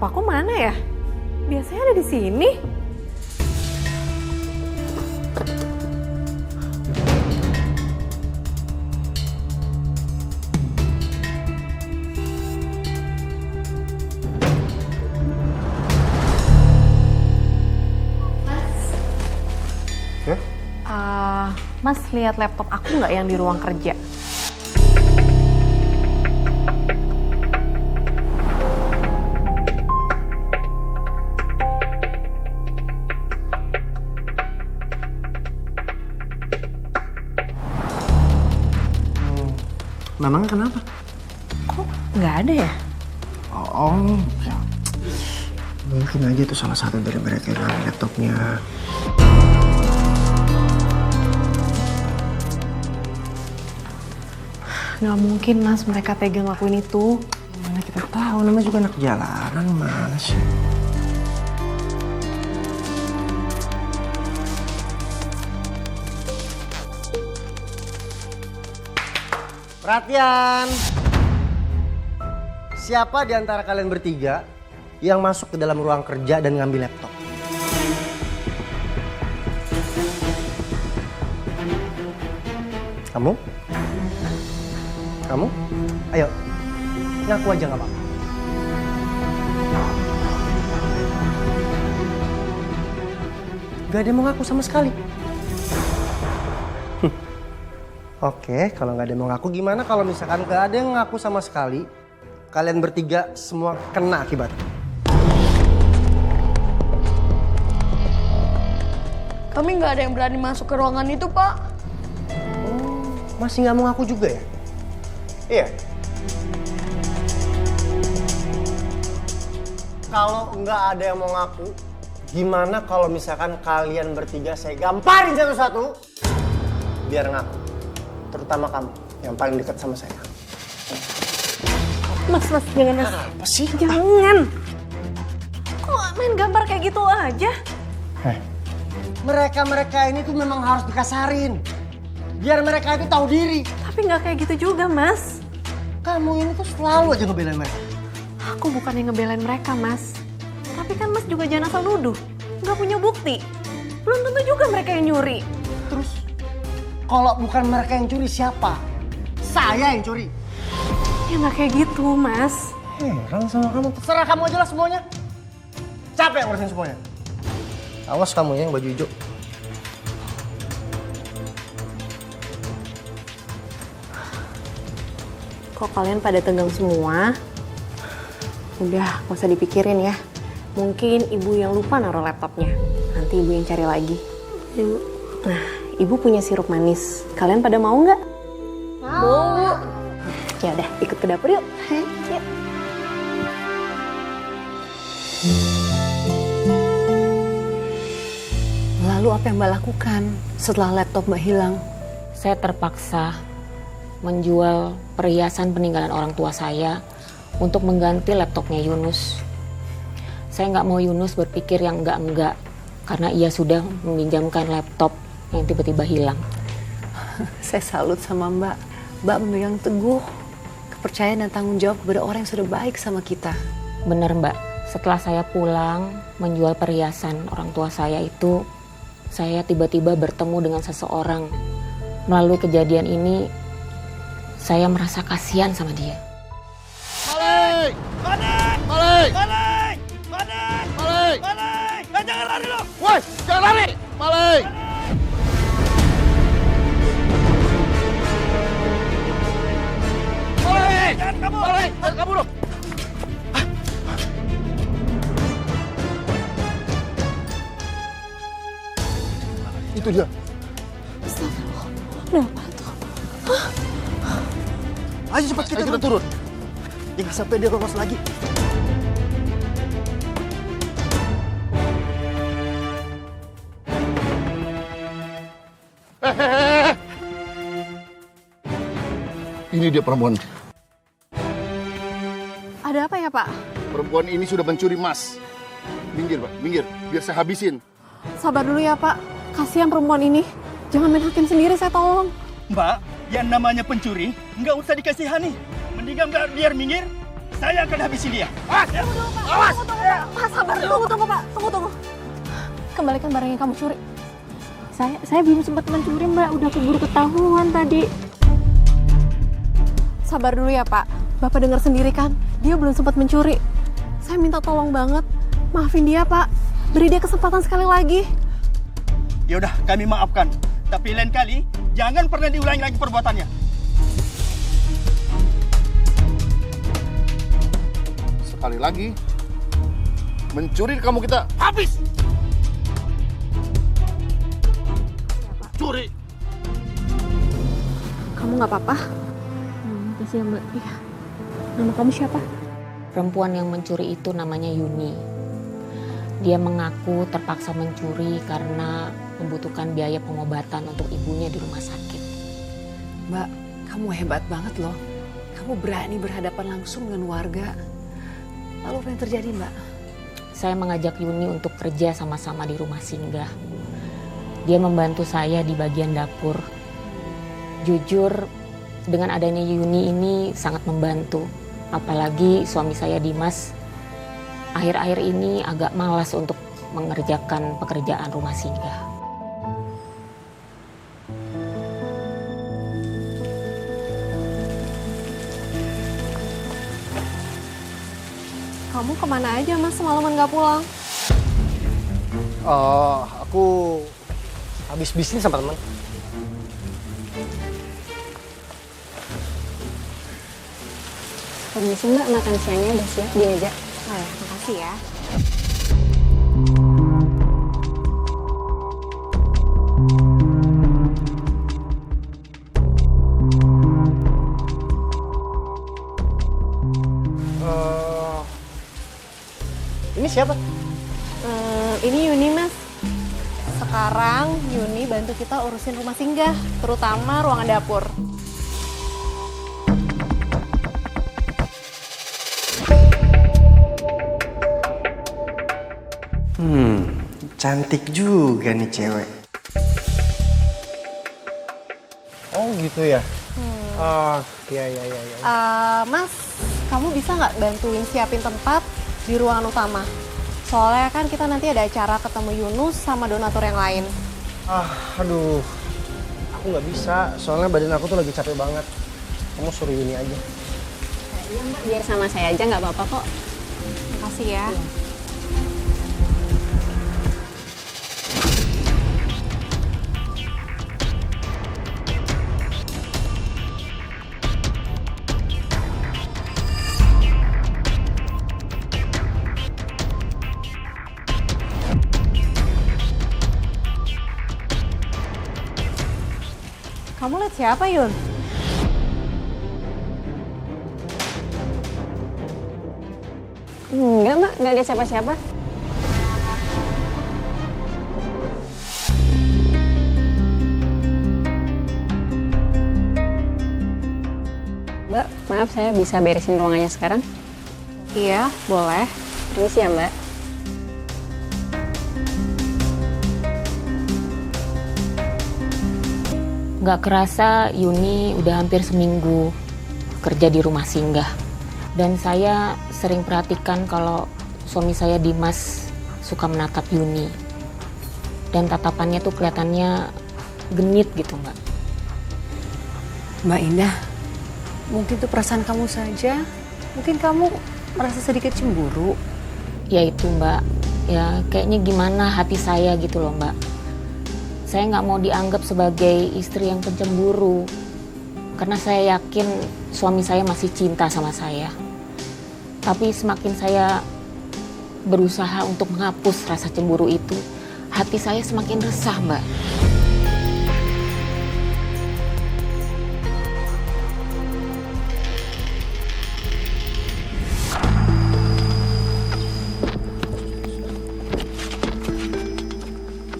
laptop aku mana ya? Biasanya ada di sini. Ya? Mas lihat laptop aku nggak yang di ruang kerja? Memangnya kenapa? Kok nggak ada ya? Oh, ya. Mungkin aja itu salah satu dari mereka yang ada laptopnya. Nggak mungkin mas, mereka tega ngelakuin itu. Mana kita tahu, namanya juga anak jalanan, mana sih? Perhatian! Siapa di antara kalian bertiga yang masuk ke dalam ruang kerja dan ngambil laptop? Kamu? Kamu? Ayo, ngaku aja nggak apa-apa. Gak ada yang mau ngaku sama sekali. Oke, kalau nggak ada yang mau ngaku, gimana kalau misalkan nggak ada yang ngaku sama sekali, kalian bertiga semua kena akibatnya. Kami nggak ada yang berani masuk ke ruangan itu, Pak. Oh, masih nggak mau ngaku juga ya? Iya. Kalau nggak ada yang mau ngaku, gimana kalau misalkan kalian bertiga saya gamparin satu-satu biar ngaku. Terutama kamu yang paling dekat sama saya. Mas, jangan mas. Apa sih? Jangan. Kok main gambar kayak gitu aja? Mereka ini tuh memang harus dikasarin. Biar mereka itu tahu diri. Tapi nggak kayak gitu juga mas. Kamu ini tuh selalu aja ngebelain mereka. Aku bukannya ngebelain mereka mas. Tapi kan mas juga jangan asal nuduh. Nggak punya bukti. Belum tentu juga mereka yang nyuri. Terus, kalau bukan mereka yang curi siapa? Saya yang curi. Ya nggak kayak gitu mas. Heran sama kamu. Terserah kamu aja lah semuanya. Capek ngurusin semuanya. Awas kamu ya yang baju hijau. Kok kalian pada tegang semua? Udah, gak usah dipikirin ya. Mungkin ibu yang lupa naruh laptopnya. Nanti ibu yang cari lagi. Nah, ibu punya sirup manis. Kalian pada mau nggak? Mau. Ya udah, ikut ke dapur yuk. Yuk. Lalu apa yang Mbak lakukan setelah laptop Mbak hilang? Saya terpaksa menjual perhiasan peninggalan orang tua saya untuk mengganti laptopnya Yunus. Saya nggak mau Yunus berpikir yang enggak-enggak karena ia sudah meminjamkan laptop yang tiba-tiba hilang. Saya salut sama Mbak. Mbak memegang teguh kepercayaan dan tanggung jawab kepada orang yang sudah baik sama kita. Benar Mbak, setelah saya pulang menjual perhiasan orang tua saya itu, saya tiba-tiba bertemu dengan seseorang. Melalui kejadian ini, saya merasa kasihan sama dia. Balik! Balik! Balik! Balik! Balik! Balik! Balik! Jangan lari lo! Woi, jangan lari! Balik! Balik! Jangan kabur! Balik! Jangan kabur lo! Itu dia. Astagfirullah. Ada apa tuh? Ayo cepat kita turun. Jangan sampai dia lolos lagi. Ini dia perempuan. Ada apa ya Pak? Perempuan ini sudah mencuri emas. Minggir Pak, minggir. Biar saya habisin. Sabar dulu ya Pak. Kasihan perempuan ini. Jangan main hakim sendiri, saya tolong. Mbak, yang namanya pencuri nggak usah dikasihani. Mendingan Mbak biar minggir. Saya akan habisi dia. Pak, sabar. Tunggu, Pak. Tunggu. Kembalikan barang yang kamu curi. Saya belum sempat mencuri, Mbak. Udah keburu ketahuan tadi. Sabar dulu ya, Pak. Bapak dengar sendiri kan? Dia belum sempat mencuri. Saya minta tolong banget. Maafin dia, Pak. Beri dia kesempatan sekali lagi. Ya udah, kami maafkan. Tapi lain kali jangan pernah diulangi lagi perbuatannya. Sekali lagi mencuri kamu kita habis. Curi. Kamu nggak apa-apa? Makasih ya, Mbak. Iya. Nama kamu siapa? Perempuan yang mencuri itu namanya Yuni. Dia mengaku terpaksa mencuri karena membutuhkan biaya pengobatan untuk ibunya di rumah sakit. Mbak, kamu hebat banget loh. Kamu berani berhadapan langsung dengan warga. Lalu apa yang terjadi, Mbak? Saya mengajak Yuni untuk kerja sama-sama di rumah singgah. Dia membantu saya di bagian dapur. Jujur, dengan adanya Yuni ini sangat membantu. Apalagi suami saya Dimas, akhir-akhir ini agak malas untuk mengerjakan pekerjaan rumah singgah. Kamu kemana aja, Mas? Semalaman nggak pulang? Aku habis bisnis sama teman. Permisi, Mbak. Makan siangnya udah siap di meja. Oh ya, makasih ya. Ini siapa? Ini Yuni, Mas. Sekarang Yuni bantu kita urusin rumah singgah, terutama ruangan dapur. Cantik juga nih cewek. Oh gitu ya? Iya. Mas, kamu bisa nggak bantuin siapin tempat di ruangan utama? Soalnya kan kita nanti ada acara ketemu Yunus sama donatur yang lain. Aduh. Aku nggak bisa, soalnya badan aku tuh lagi capek banget. Kamu suruh ini aja. Iya, Mbak. Biar sama saya aja nggak apa-apa kok. Makasih ya. Kamu lihat siapa, Yun? Enggak, Mbak. Nggak lihat siapa-siapa. Mbak, maaf saya bisa beresin ruangannya sekarang? Iya, boleh. Permisi ya, Mbak. Gak kerasa Yuni udah hampir seminggu kerja di rumah singgah. Dan saya sering perhatikan kalau suami saya Dimas suka menatap Yuni. Dan tatapannya tuh kelihatannya genit gitu, Mbak. Mbak Indah, mungkin itu perasaan kamu saja. Mungkin kamu merasa sedikit cemburu. Ya itu, Mbak. Ya kayaknya gimana hati saya gitu loh, Mbak. Saya nggak mau dianggap sebagai istri yang pencemburu. Karena saya yakin suami saya masih cinta sama saya. Tapi semakin saya berusaha untuk menghapus rasa cemburu itu, hati saya semakin resah, Mbak.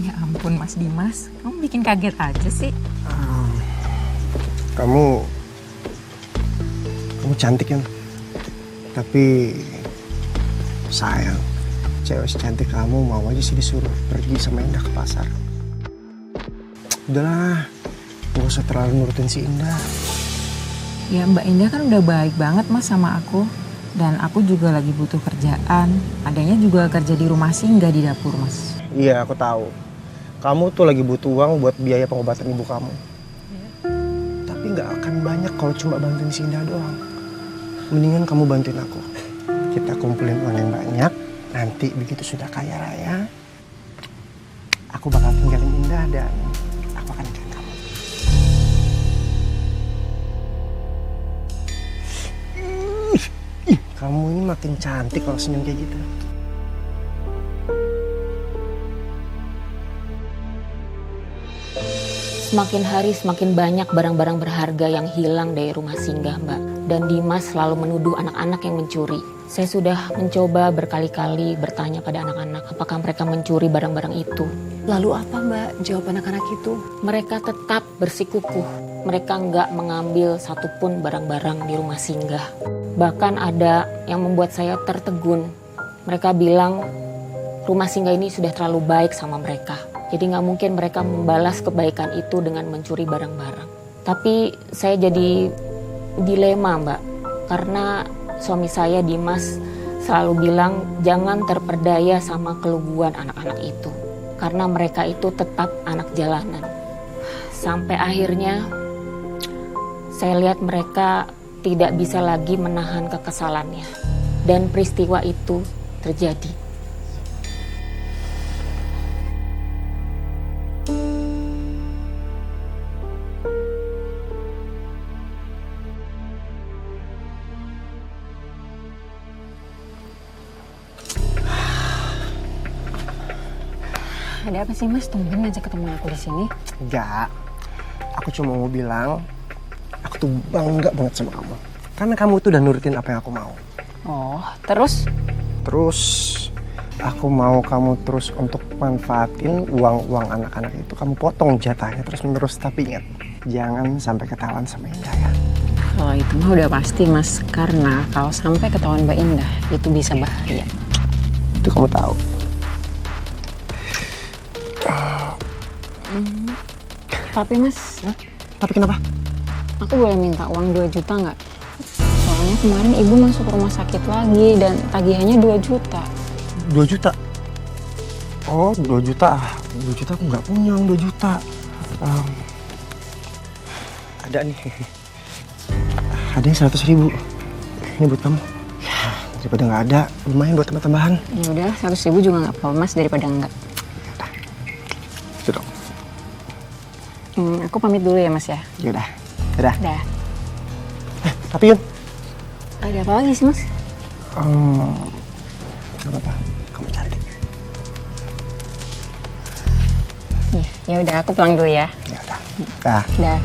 Ya ampun Mas Dimas, kamu bikin kaget aja sih. Kamu cantik kan? Tapi sayang, cewek secantik kamu mau aja sih disuruh pergi sama Indah ke pasar. Udahlah, gak usah terlalu nurutin si Indah. Ya Mbak Indah kan udah baik banget Mas sama aku. Dan aku juga lagi butuh kerjaan. Adanya juga kerja di rumah singgah di dapur, Mas. Iya, aku tahu. Kamu tuh lagi butuh uang buat biaya pengobatan ibu kamu. Tapi nggak akan banyak kalau cuma bantuin Sinda doang. Mendingan kamu bantuin aku. Kita kumpulin uang yang banyak. Nanti begitu sudah kaya raya, aku bakal tinggalin Indah dan aku akan nikahin kamu. Kamu ini makin cantik kalau senyum kayak gitu. Semakin hari semakin banyak barang-barang berharga yang hilang dari rumah singgah, Mbak. Dan Dimas selalu menuduh anak-anak yang mencuri. Saya sudah mencoba berkali-kali bertanya pada anak-anak apakah mereka mencuri barang-barang itu. Lalu apa Mbak jawab anak-anak itu? Mereka tetap bersikukuh. Mereka nggak mengambil satupun barang-barang di rumah singgah. Bahkan ada yang membuat saya tertegun. Mereka bilang rumah singgah ini sudah terlalu baik sama mereka. Jadi nggak mungkin mereka membalas kebaikan itu dengan mencuri barang-barang. Tapi saya jadi dilema, Mbak. Karena suami saya Dimas selalu bilang jangan terperdaya sama keluguan anak-anak itu. Karena mereka itu tetap anak jalanan. Sampai akhirnya saya lihat mereka tidak bisa lagi menahan kekesalannya. Dan peristiwa itu terjadi. Ada apa sih Mas? Tumben aja ketemu aku di sini. Enggak, aku cuma mau bilang, aku tuh bangga banget sama kamu. Karena kamu tuh udah nurutin apa yang aku mau. Oh, terus? Terus, aku mau kamu terus untuk manfaatin uang-uang anak-anak itu. Kamu potong jatahnya terus menerus. Tapi ingat, jangan sampai ketahuan sama Indah ya. Kalau itu mah udah pasti Mas. Karena kalau sampai ketahuan Mbak Indah, itu bisa bahaya. Itu kamu tahu. Tapi Mas, Tapi kenapa? aku boleh minta uang 2 juta nggak? Soalnya kemarin ibu masuk rumah sakit lagi dan tagihannya 2 juta. 2 juta? Oh, 2 juta. 2 juta aku nggak punya uang 2 juta. Ada nih. Ada yang 100.000. Ini buat kamu. Ya, daripada nggak ada, lumayan buat tambah-tambahan. Ya udah, 100.000 juga nggak apa-apa Mas daripada enggak. Sudah. Aku pamit dulu ya Mas ya. Ya udah. Dadah. Dah. Tapi Yun, Ada apa lagi sih Mas? nggak apa-apa. Kamu cari deh. Ya udah, aku pulang dulu ya. Ya udah. Dah. Dah.